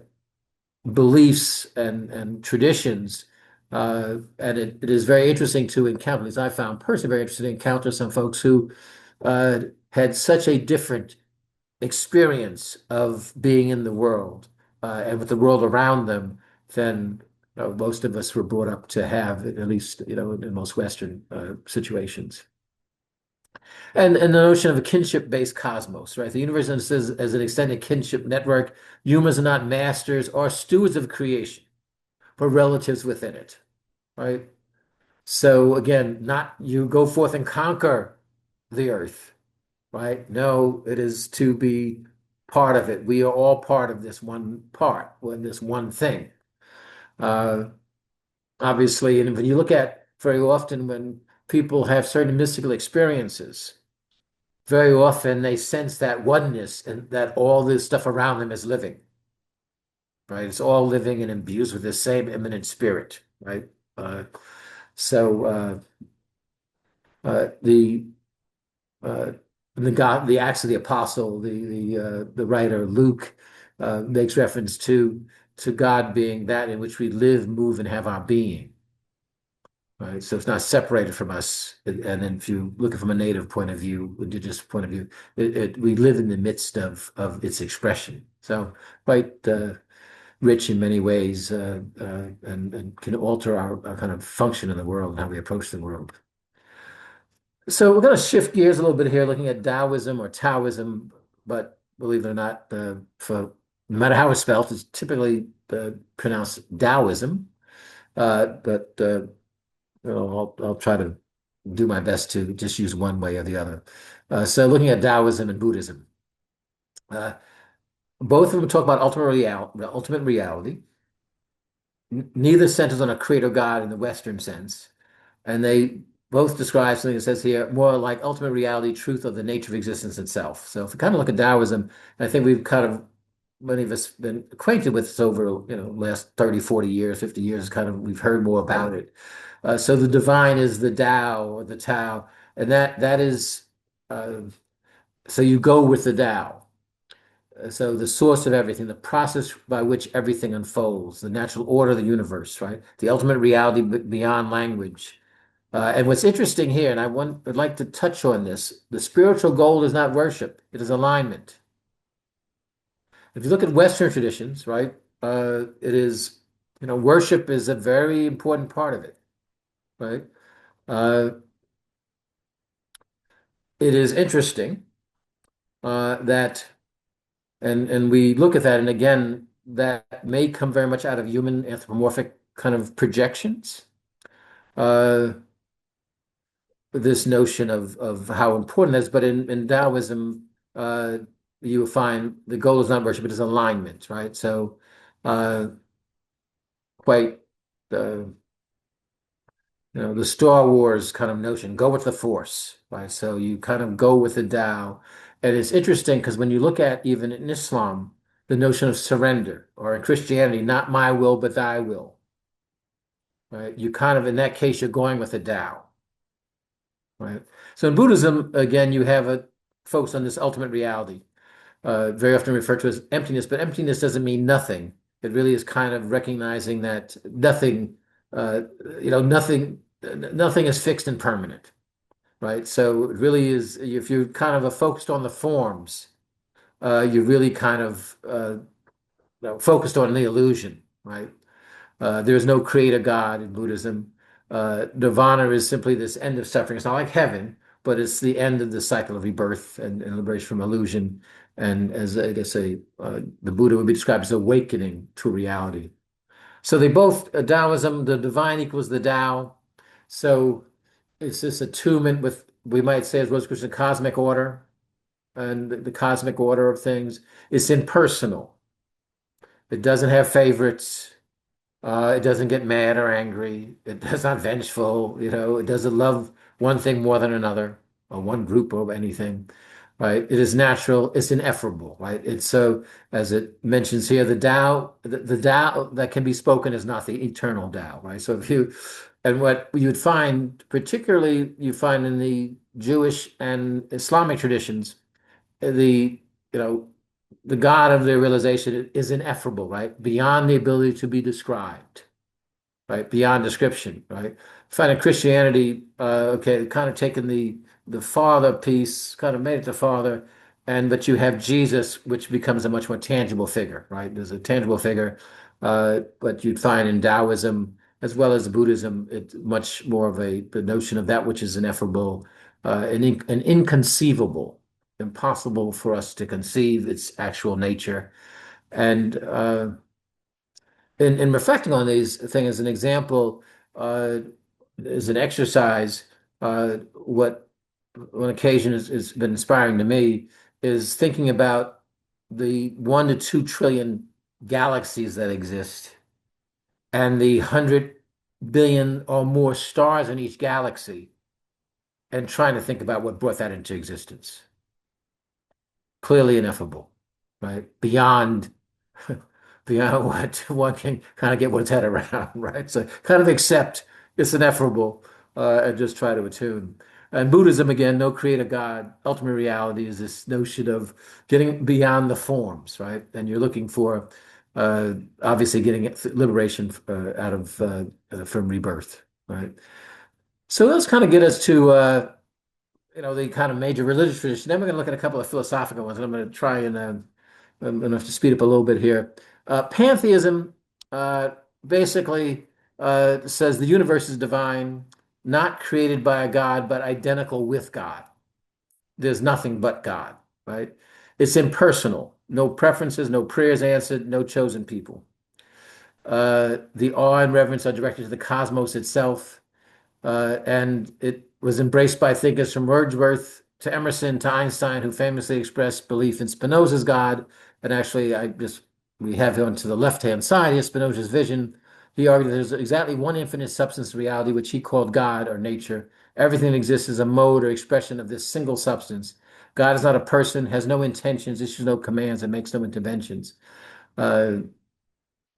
beliefs and traditions. And it is very interesting to encounter, at least I found personally very interesting to encounter some folks who had such a different experience of being in the world and with the world around them than most of us were brought up to have, at least, in most Western situations. And the notion of a kinship-based cosmos, right? The universe is as an extended kinship network. Humans are not masters or stewards of creation, but relatives within it, right? So again, not you go forth and conquer the earth, right? No, it is to be part of it. We are all part of this one part, or this one thing. Uh, Obviously, and when you look at very often when people have certain mystical experiences, very often they sense that oneness and that all this stuff around them is living, right? It's all living and imbued with the same immanent spirit, right? Uh, so the uh, the Acts of the Apostle, the writer Luke makes reference to God being that in which we live, move, and have our being. Right, so it's not separated from us. And then, if you look at it from a native point of view, indigenous point of view, we live in the midst of its expression. So quite rich in many ways, and can alter our kind of function in the world and how we approach the world. So we're going to shift gears a little bit here, looking at Taoism or Taoism, but believe it or not, for no matter how it's spelled, it's typically pronounced Taoism. But I'll try to do my best to just use one way or the other. So looking at Taoism and Buddhism, uh, both of them talk about ultimate reality. Neither centers on a creator God in the Western sense. And they both describe something that says here more like ultimate reality, truth of the nature of existence itself. So if we kind of look at Taoism, I think we've kind of many of us been acquainted with this over, last 30, 40 years, 50 years, kind of we've heard more about it. So the divine is the Tao or the Tao, and that is uh, so you go with the Tao. So the source of everything, the process by which everything unfolds, the natural order of the universe, right? The ultimate reality beyond language. And what's interesting here, and would like to touch on this, the spiritual goal is not worship, it is alignment. If you look at Western traditions, right, it is, worship is a very important part of it, right? Uh, it is interesting that, and we look at that, and again, that may come very much out of human anthropomorphic kind of projections. Uh, this notion of how important that is. But in Taoism, you will find the goal is not worship, it is alignment, right? So uh, quite the the Star Wars kind of notion, go with the Force, right? So you kind of go with the Tao. And it's interesting because when you look at even in Islam, the notion of surrender, or in Christianity, not my will, but thy will, right? You kind of, in that case, you're going with the Tao. Right. So in Buddhism, again, you have a focus on this ultimate reality, very often referred to as emptiness, but emptiness doesn't mean nothing. It really is kind of recognizing that nothing, uh, nothing is fixed and permanent, right? So it really is, if you're kind of focused on the forms, you're really kind of focused on the illusion, right? There is no creator God in Buddhism. Nirvana is simply this end of suffering. It's not like heaven, but it's the end of the cycle of rebirth and liberation from illusion. And as I guess the Buddha would be described as awakening to reality. So they both, Taoism, the divine equals the Tao. So it's this attunement with, we might say, as Rosicrucian cosmic order, and the cosmic order of things. It's impersonal. It doesn't have favorites. It doesn't get mad or angry. It's not vengeful. It doesn't love one thing more than another, or one group or anything, right? It is natural. It's ineffable, right? It's so, as it mentions here, the Tao, the Tao that can be spoken is not the eternal Tao, right? So and what you'd find, particularly you find in the Jewish and Islamic traditions, you know, the God of their realization is ineffable, right? Beyond the ability to be described, right? Beyond description, right? Find in Christianity, okay, kind of taken the Father piece, kind of made it the Father, but you have Jesus, which becomes a much more tangible figure, right? There's a tangible figure, but you'd find in Taoism as well as Buddhism, it's much more of the notion of that which is ineffable, and inconceivable, impossible for us to conceive its actual nature. And in reflecting on these things as an example, uh, as an exercise, what on occasion has been inspiring to me is thinking about the 1 to 2 trillion galaxies that exist and the 100 billion or more stars in each galaxy and trying to think about what brought that into existence. clearly ineffable, right? Beyond what one can kind of get one's head around, right? So kind of accept it's ineffable and just try to attune. And Buddhism, again, no creator God. Ultimate reality is this notion of getting beyond the forms, right? And you're looking for obviously getting liberation out of from rebirth, right? So those kind of get us to the kind of major religious tradition. Then we're going to look at a couple of philosophical ones, and I'm going to try and I'm going to have to speed up a little bit here. Pantheism uh, basically says the universe is divine, not created by a God, but identical with God. There's nothing but God, right? It's impersonal, no preferences, no prayers answered, no chosen people. The awe and reverence are directed to the cosmos itself. And it was embraced by thinkers from Wordsworth to Emerson to Einstein, who famously expressed belief in Spinoza's God. And actually, we have on to the left-hand side here Spinoza's vision. He argued there's exactly one infinite substance of reality, which he called God or nature. Everything that exists is a mode or expression of this single substance. God is not a person, has no intentions, issues no commands, and makes no interventions. Uh,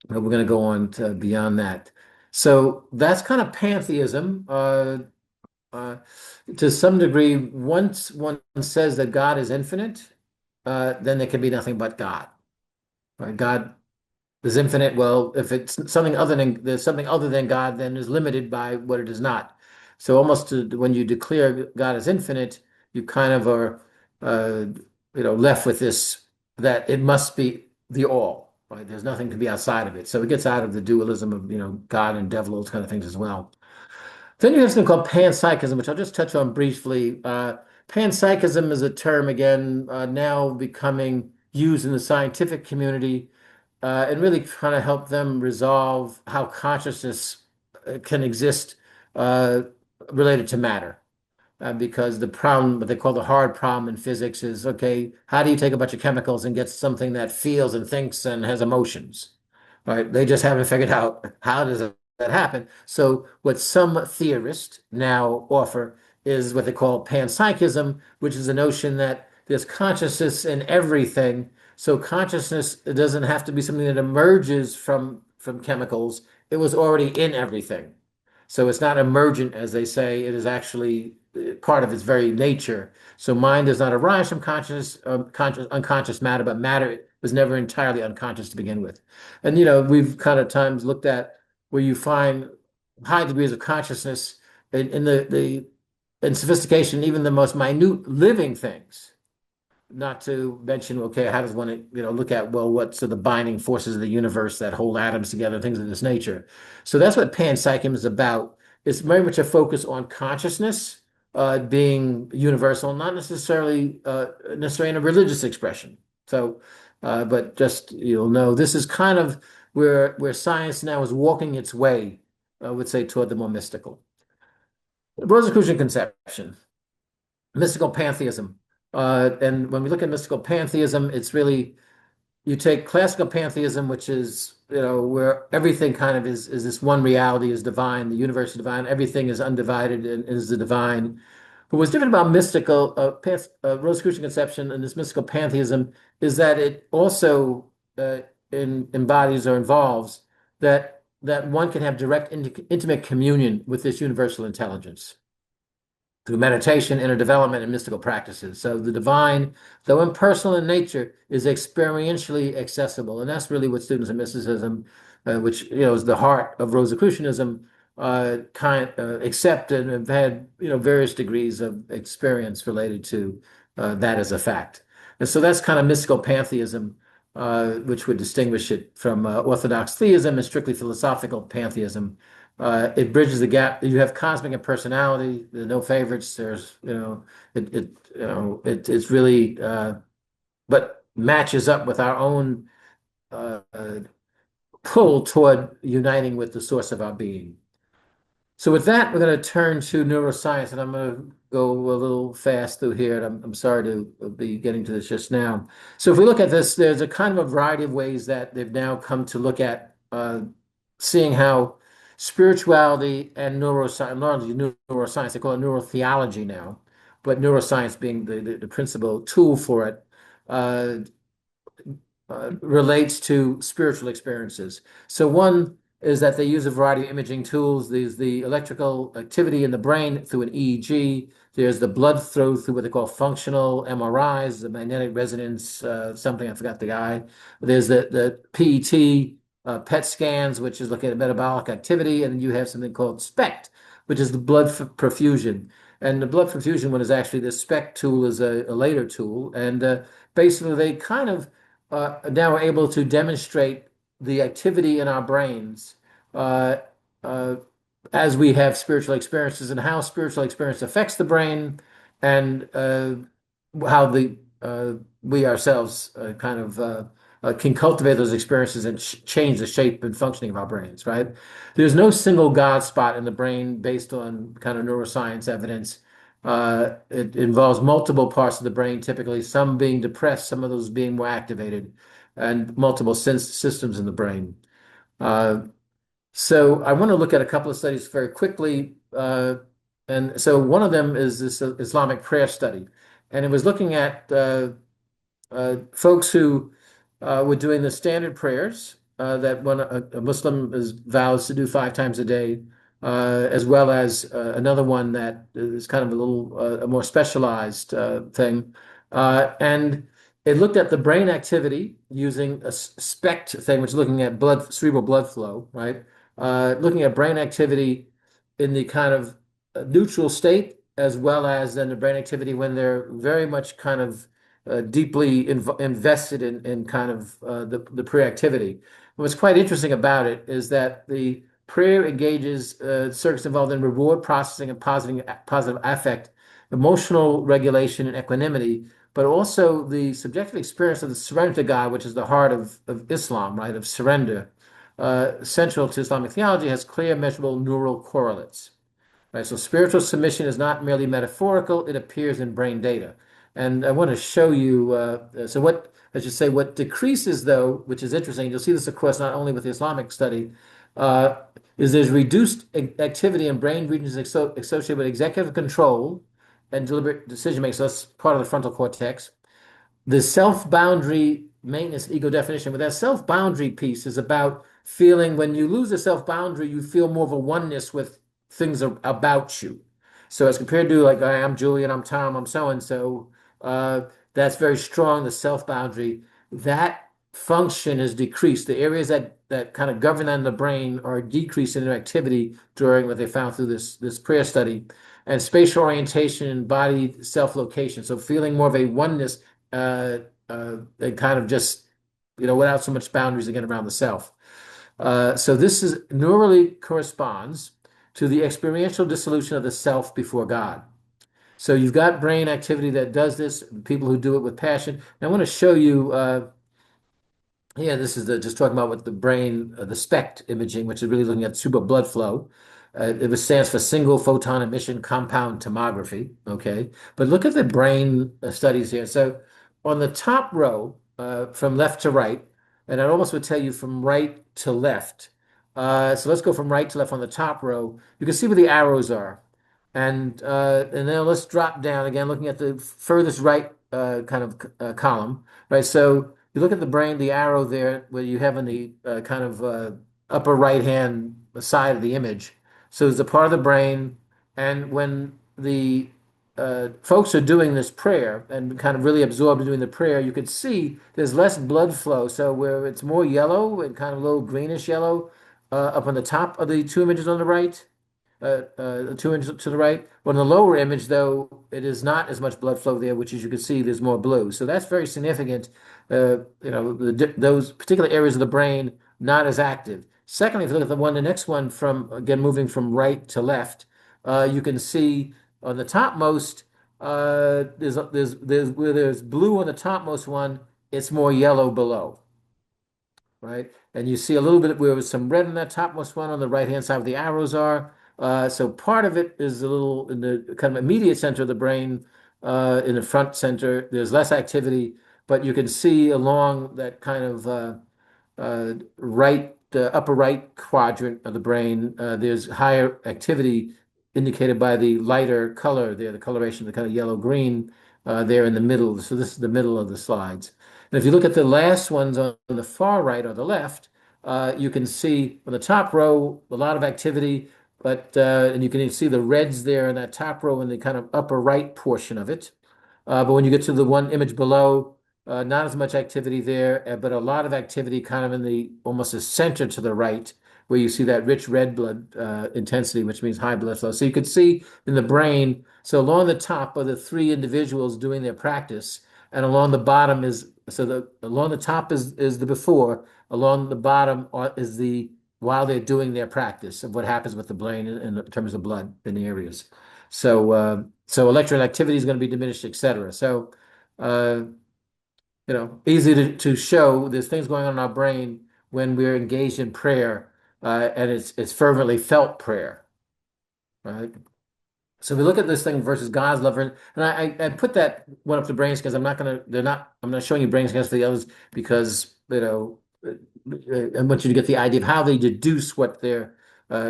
but we're going to go on to beyond that. So that's kind of pantheism. Uh, to some degree, once one says that God is infinite, then there can be nothing but God. Right? God is infinite. Well, if it's something other than there's something other than God, then is limited by what it is not. So almost when you declare God as infinite, you kind of are, uh, left with this that it must be the all. Right? There's nothing to be outside of it. So it gets out of the dualism of God and devil, those kind of things as well. Then you have something called panpsychism, which I'll just touch on briefly. Panpsychism is a term, again, now becoming used in the scientific community and really trying to help them resolve how consciousness can exist uh, related to matter. Because the problem, what they call the hard problem in physics is, okay, how do you take a bunch of chemicals and get something that feels and thinks and has emotions? Right? They just haven't figured out how does that happen. So what some theorists now offer is what they call panpsychism, which is the notion that there's consciousness in everything. So consciousness doesn't have to be something that emerges from chemicals. It was already in everything. So it's not emergent, as they say. It is actually part of its very nature. So mind does not arise from unconscious matter, but matter was never entirely unconscious to begin with. And we've kind of times looked at where you find high degrees of consciousness in the in sophistication, even the most minute living things. Not to mention, okay, how does one, look at, well, what's the binding forces of the universe that hold atoms together, things of this nature. So that's what panpsychism is about. It's very much a focus on consciousness being universal, not necessarily in a religious expression. So, but just you'll know, this is kind of where science now is walking its way, I would say, toward the more mystical. Rosicrucian Conception, mystical pantheism. And when we look at mystical pantheism, it's really you take classical pantheism, which is where everything kind of is this one reality is divine, the universe is divine, everything is undivided and is the divine. But what's different about mystical Rosicrucian conception and this mystical pantheism is that it also embodies or involves that one can have direct, intimate communion with this universal intelligence through meditation, inner development, and mystical practices. So the divine, though impersonal in nature, is experientially accessible. And that's really what students of mysticism, which is the heart of Rosicrucianism, accept and have had various degrees of experience related to that as a fact. And so that's kind of mystical pantheism, which would distinguish it from orthodox theism and strictly philosophical pantheism. It bridges the gap. You have cosmic impersonality. There's no favorites. There's, it's really, but matches up with our own pull toward uniting with the source of our being. So with that, we're going to turn to neuroscience, and I'm going to go a little fast through here. And I'm sorry to be getting to this just now. So if we look at this, there's a kind of a variety of ways that they've now come to look at seeing how spirituality and neuroscience, they call it neurotheology now, but neuroscience being the principal tool for it, uh, relates to spiritual experiences. So one is that they use a variety of imaging tools. There's the electrical activity in the brain through an EEG. There's the blood flow through what they call functional MRIs, the magnetic resonance, something I forgot the eye. There's the PET, PET scans, which is looking at metabolic activity, and then you have something called SPECT, which is the blood perfusion. And the blood perfusion one is actually the SPECT tool is a later tool, and basically they kind of now we're able to demonstrate the activity in our brains uh, uh, as we have spiritual experiences and how spiritual experience affects the brain and how we ourselves can cultivate those experiences and change the shape and functioning of our brains, right? There's no single God spot in the brain based on kind of neuroscience evidence. It involves multiple parts of the brain, typically some being depressed, some of those being more activated, and multiple systems in the brain. Uh, so I want to look at a couple of studies very quickly. And so one of them is this Islamic prayer study. And it was looking at folks who were doing the standard prayers that when a Muslim is vows to do 5 times a day, as well as another one that is kind of a little a more specialized thing. And it looked at the brain activity using a SPECT thing, which is looking at cerebral blood flow, right? Looking at brain activity in the kind of neutral state, as well as then the brain activity when they're very much kind of deeply invested in kind of the prayer activity. What's quite interesting about it is that the prayer engages circuits involved in reward processing and positive affect, emotional regulation and equanimity, but also the subjective experience of the surrender to God, which is the heart of Islam, right, of surrender, central to Islamic theology, has clear, measurable neural correlates. Right, so spiritual submission is not merely metaphorical, it appears in brain data. And I want to show you, so what, I should say, what decreases though, which is interesting, you'll see this of course not only with the Islamic study, uh, is there's reduced activity in brain regions associated with executive control and deliberate decision making. So that's part of the frontal cortex. The self-boundary maintenance ego definition, but that self-boundary piece is about feeling when you lose the self-boundary, you feel more of a oneness with things about you. So as compared to like I'm Julian, I'm Tom, I'm so and so, that's very strong. The self-boundary that function is decreased. The areas that kind of govern on the brain are decreased in their activity during what they found through this prayer study, and spatial orientation and body self-location. So feeling more of a oneness uh, and kind of just, without so much boundaries again around the self. So this is neurally corresponds to the experiential dissolution of the self before God. So you've got brain activity that does this, people who do it with passion. And I want to show you, yeah, this is just talking about what the brain, the SPECT imaging, which is really looking at cerebral blood flow. It stands for single photon emission compound tomography. Okay. But look at the brain studies here. So on the top row, from left to right, and I almost would tell you from right to left. So let's go from right to left on the top row. You can see where the arrows are. And then let's drop down again, looking at the furthest right kind of column, right? So you look at the brain, the arrow there, where you have in the kind of upper right hand side of the image. So there's a part of the brain, and when the folks are doing this prayer and kind of really absorbed in doing the prayer, you could see there's less blood flow. So where it's more yellow and kind of a little greenish yellow up on the top of the two images on the right, 2 inches to the right. Well, in the lower image, though, it is not as much blood flow there, which as you can see, there's more blue. So that's very significant. Those particular areas of the brain not as active. Secondly, if you look at the next one from, again, moving from right to left, you can see on the topmost, there's where there's blue on the topmost one, it's more yellow below, right? And you see a little bit where there's some red in that topmost one on the right-hand side where the arrows are. So part of it is a little in the kind of immediate center of the brain, in the front center. There's less activity, but you can see along that kind of upper right quadrant of the brain, there's higher activity indicated by the lighter color there, the coloration, the kind of yellow-green. there in the middle. So this is the middle of the slides. And if you look at the last ones on the far right or the left, you can see on the top row a lot of activity, but and you can see the reds there in that top row in the kind of upper right portion of it. But when you get to the one image below, not as much activity there, but a lot of activity kind of in the almost a center to the right, where you see that rich red blood intensity, which means high blood flow. So you could see in the brain, so along the top are the three individuals doing their practice, and along the bottom is along the top is the before, along the bottom is the while they're doing their practice of what happens with the brain in terms of blood in the areas. So electrical activity is going to be diminished, etc. So uh, easy to show there's things going on in our brain when we're engaged in prayer, and it's fervently felt prayer, right? So if we look at this thing versus God's love, and I put that one up to brain scans. I'm not showing you brain scans for the others because I want you to get the idea of how they deduce what they're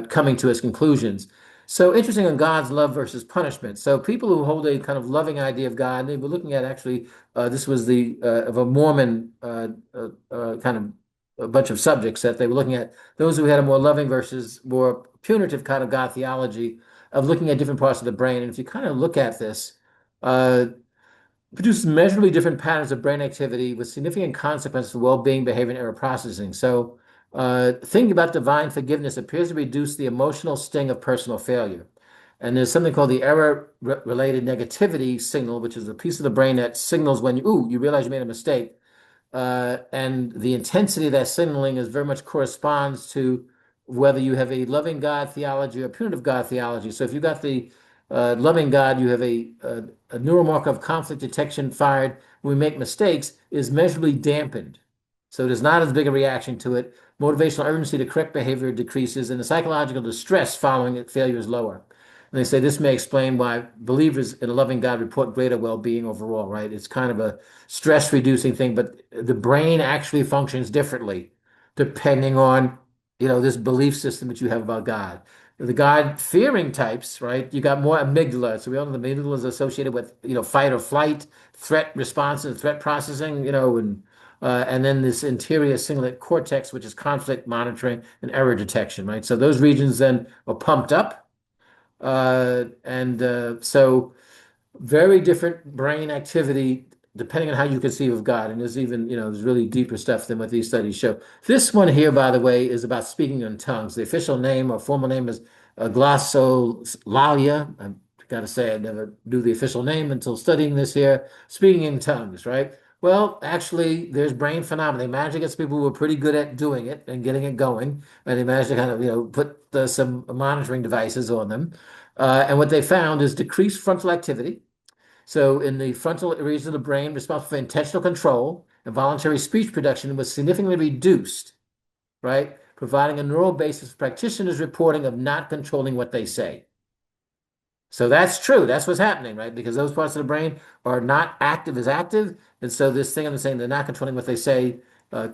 coming to as conclusions. So interesting on God's love versus punishment. So people who hold a kind of loving idea of God, they were looking at actually this was the of a Mormon kind of a bunch of subjects that they were looking at those who had a more loving versus more punitive kind of God theology of looking at different parts of the brain. And if you kind of look at this, uh, produces measurably different patterns of brain activity with significant consequences for well-being, behavior, and error processing. So, thinking about divine forgiveness appears to reduce the emotional sting of personal failure. And there's something called the error-related negativity signal, which is a piece of the brain that signals when you realize you made a mistake. And the intensity of that signaling is very much corresponds to whether you have a loving God theology or punitive God theology. So if you've got the loving God, you have a neural marker of conflict detection fired when we make mistakes is measurably dampened. So there's not as big a reaction to it. Motivational urgency to correct behavior decreases, and the psychological distress following it, failure is lower. And they say this may explain why believers in a loving God report greater well-being overall, right? It's kind of a stress-reducing thing, but the brain actually functions differently depending on, this belief system that you have about God. The God-fearing types, right? You got more amygdala. So we all know the amygdala is associated with, fight or flight, threat response and threat processing, and then this interior cingulate cortex, which is conflict monitoring and error detection, right? So those regions then are pumped up. And so very different brain activity depending on how you conceive of God. And there's even, there's really deeper stuff than what these studies show. This one here, by the way, is about speaking in tongues. The official name or formal name is Glossolalia. I've got to say, I never knew the official name until studying this here. Speaking in tongues, right? Well, actually, there's brain phenomena. They managed to get some people who were pretty good at doing it and getting it going, and they managed to kind of, put some monitoring devices on them. And what they found is decreased frontal activity. So in the frontal areas of the brain responsible for intentional control and voluntary speech production was significantly reduced, right? Providing a neural basis for practitioners' reporting of not controlling what they say. So that's true. That's what's happening, right? Because those parts of the brain are not active as active. And so this thing I'm saying they're not controlling what they say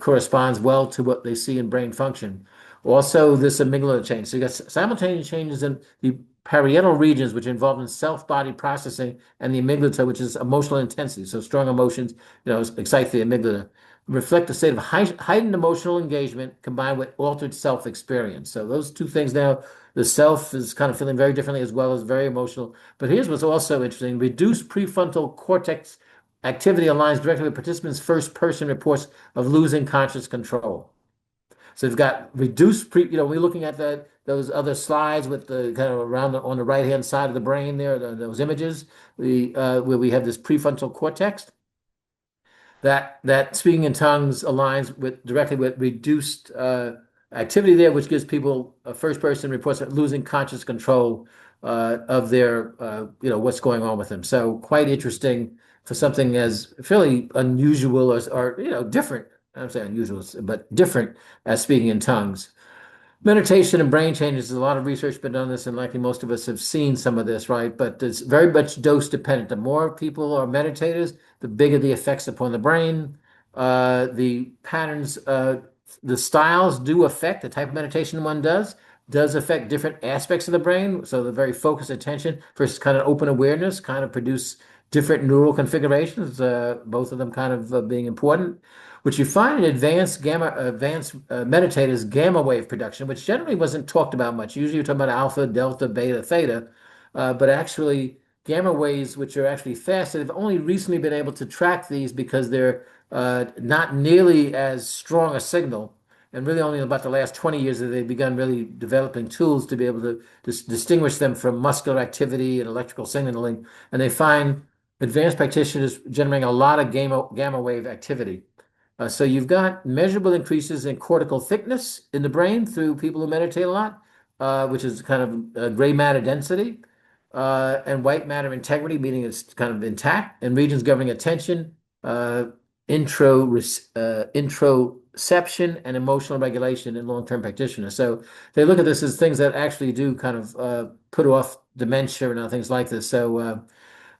corresponds well to what they see in brain function. Also, this amygdala change. So you got simultaneous changes in the parietal regions, which are involved in self-body processing, and the amygdala, which is emotional intensity. So strong emotions, excite the amygdala, reflect a state of heightened emotional engagement combined with altered self-experience. So those two things now, the self is kind of feeling very differently as well as very emotional. But here's what's also interesting. Reduced prefrontal cortex activity aligns directly with participants' first-person reports of losing conscious control. So you've got reduced we're looking at those other slides with the kind of on the right-hand side of the brain there, those images, where we have this prefrontal cortex. That speaking in tongues aligns directly with reduced activity there, which gives people a first-person reports of losing conscious control of their what's going on with them. So quite interesting for something as fairly unusual or different. I'm saying unusual, but different as speaking in tongues. Meditation and brain changes. There's a lot of research been on this, and likely most of us have seen some of this, right? But it's very much dose dependent. The more people are meditators, the bigger the effects upon the brain. The patterns, the styles do affect the type of meditation one does affect different aspects of the brain. So the very focused attention versus kind of open awareness kind of produce different neural configurations, both of them kind of being important, which you find in advanced meditators gamma wave production, which generally wasn't talked about much. Usually you're talking about alpha, delta, beta, theta, but actually gamma waves, which are actually faster, they've only recently been able to track these because they're not nearly as strong a signal. And really only in about the last 20 years that they've begun really developing tools to be able to distinguish them from muscular activity and electrical signaling. And they find advanced practitioners generating a lot of gamma wave activity. So you've got measurable increases in cortical thickness in the brain through people who meditate a lot, which is kind of gray matter density, and white matter integrity, meaning it's kind of intact, and regions governing attention, uh, introception, and emotional regulation in long-term practitioners. So they look at this as things that actually do kind of put off dementia and other things like this. So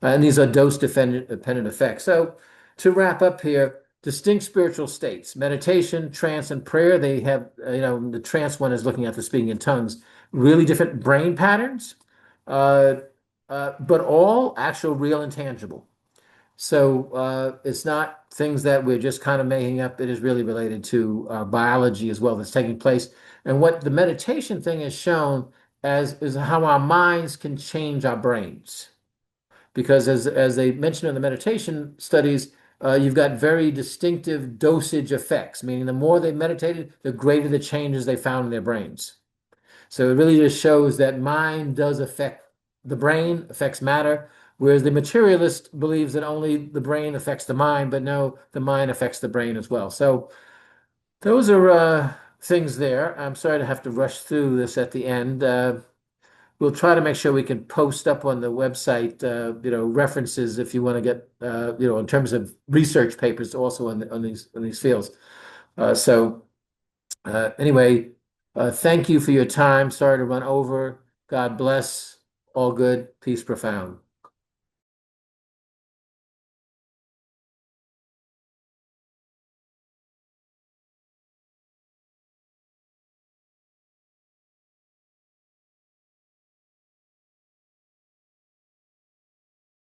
and these are dose-dependent effects. So to wrap up here, distinct spiritual states, meditation, trance, and prayer. They have, the trance one is looking at the speaking in tongues, really different brain patterns, uh, but all actual, real, and tangible. So it's not things that we're just kind of making up. It is really related to biology as well that's taking place. And what the meditation thing has shown as is how our minds can change our brains because as they mentioned in the meditation studies, you've got very distinctive dosage effects, meaning the more they meditated, the greater the changes they found in their brains. So it really just shows that mind does affect the brain, affects matter, whereas the materialist believes that only the brain affects the mind, but no, the mind affects the brain as well. So those are things there. I'm sorry to have to rush through this at the end. We'll try to make sure we can post up on the website, references if you want to get, in terms of research papers also on these fields. So anyway, thank you for your time. Sorry to run over. God bless. All good. Peace profound.